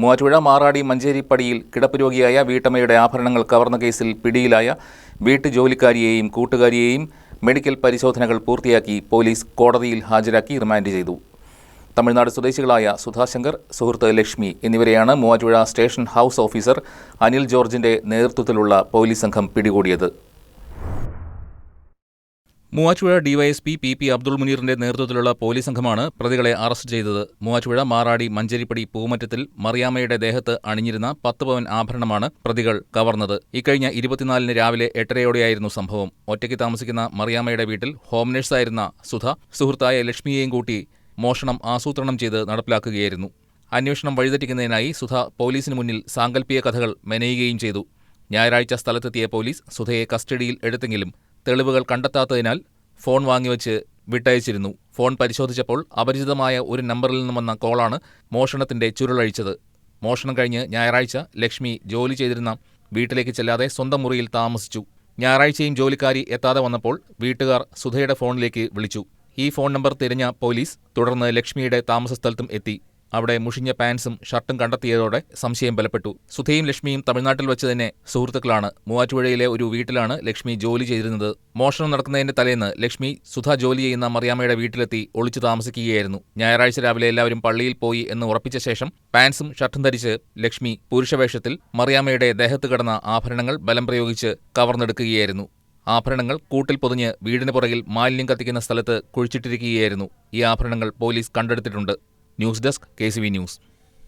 മൂവാറ്റുപുഴ മാറാടി മഞ്ചേരിപ്പടിയിൽ കിടപ്പ് രോഗിയായ വീട്ടമ്മയുടെ ആഭരണങ്ങൾ കവർന്ന കേസിൽ പിടിയിലായ വീട്ടുജോലിക്കാരിയെയും കൂട്ടുകാരിയെയും മെഡിക്കൽ പരിശോധനകൾ പൂർത്തിയാക്കി പോലീസ് കോടതിയിൽ ഹാജരാക്കി റിമാൻഡ് ചെയ്തു. തമിഴ്നാട് സ്വദേശികളായ സുധാശങ്കർ, സുഹൃത്ത് ലക്ഷ്മി എന്നിവരെയാണ് Muvattupuzha station house officer Anil ജോർജിന്റെ നേതൃത്വത്തിലുള്ള പോലീസ് സംഘം പിടികൂടിയത്. മൂവാറ്റുപുഴ ഡിവൈഎസ്പി പി അബ്ദുൾ മുനീറിന്റെ നേതൃത്വത്തിലുള്ള പോലീസ് സംഘമാണ് പ്രതികളെ അറസ്റ്റ് ചെയ്തത്. മൂവാറ്റുപുഴ മാറാടി മഞ്ചേരിപ്പടി പൂമറ്റത്തിൽ മറിയാമ്മയുടെ ദേഹത്ത് അണിഞ്ഞിരുന്ന 10 പവൻ ആഭരണമാണ് പ്രതികൾ കവർന്നത്. ഇക്കഴിഞ്ഞ 24-ന് രാവിലെ 8:30യോടെയായിരുന്നു സംഭവം. ഒറ്റയ്ക്ക് താമസിക്കുന്ന മറിയാമ്മയുടെ വീട്ടിൽ ഹോം നഴ്സായിരുന്ന സുധ സുഹൃത്തായ ലക്ഷ്മിയെയും കൂട്ടി മോഷണം ആസൂത്രണം ചെയ്ത് നടപ്പിലാക്കുകയായിരുന്നു. അന്വേഷണം വഴിതെറ്റിക്കുന്നതിനായി സുധ പോലീസിന് മുന്നിൽ സാങ്കല്പിക കഥകൾ മെനയുകയും ചെയ്തു. ഞായറാഴ്ച സ്ഥലത്തെത്തിയ പോലീസ് സുധയെ കസ്റ്റഡിയിൽ എടുത്തെങ്കിലും തെളിവുകൾ കണ്ടെത്താത്തതിനാൽ ഫോൺ വാങ്ങിവെച്ച് വിട്ടയച്ചിരുന്നു. ഫോൺ പരിശോധിച്ചപ്പോൾ അപരിചിതമായ ഒരു നമ്പറിൽ നിന്നും വന്ന കോളാണ് മോഷണത്തിന്റെ ചുരുളഴിച്ചത്. മോഷണം കഴിഞ്ഞ് ഞായറാഴ്ച ലക്ഷ്മി ജോലി ചെയ്തിരുന്ന വീട്ടിലേക്ക് ചെല്ലാതെ സ്വന്തം മുറിയിൽ താമസിച്ചു. ഞായറാഴ്ചയും ജോലിക്കാരി എത്താതെ വന്നപ്പോൾ വീട്ടുകാർ സുധയുടെ ഫോണിലേക്ക് വിളിച്ചു. ഈ ഫോൺ നമ്പർ തിരഞ്ഞ പോലീസ് തുടർന്ന് ലക്ഷ്മിയുടെ താമസസ്ഥലത്തും എത്തി. അവിടെ മുഷിഞ്ഞ പാൻസും ഷർട്ടും കണ്ടെത്തിയതോടെ സംശയം ബലപ്പെട്ടു. സുധയും ലക്ഷ്മിയും തമിഴ്നാട്ടിൽ വെച്ച് തന്നെ സുഹൃത്തുക്കളാണ്. മൂവാറ്റുപുഴയിലെ ഒരു വീട്ടിലാണ് ലക്ഷ്മി ജോലി ചെയ്തിരുന്നത്. മോഷണം നടക്കുന്നതിന്റെ തലേന്ന് ലക്ഷ്മി സുധ ജോലി ചെയ്യുന്ന മറിയാമ്മയുടെ വീട്ടിലെത്തി ഒളിച്ചു താമസിക്കുകയായിരുന്നു. ഞായറാഴ്ച രാവിലെ എല്ലാവരും പള്ളിയിൽ പോയി എന്ന് ഉറപ്പിച്ച ശേഷം പാൻസും ഷർട്ടും ധരിച്ച് ലക്ഷ്മി പുരുഷവേഷത്തിൽ മറിയാമ്മയുടെ ദേഹത്ത് കിടന്ന ആഭരണങ്ങൾ ബലം പ്രയോഗിച്ച് കവർന്നെടുക്കുകയായിരുന്നു. ആഭരണങ്ങൾ കൂട്ടിൽ പൊതിഞ്ഞ് വീടിന് പുറകിൽ മാലിന്യം കത്തിക്കുന്ന സ്ഥലത്ത് കുഴിച്ചിട്ടിരിക്കുകയായിരുന്നു. ഈ ആഭരണങ്ങൾ പോലീസ് കണ്ടെടുത്തിട്ടുണ്ട്. News desk KCV news.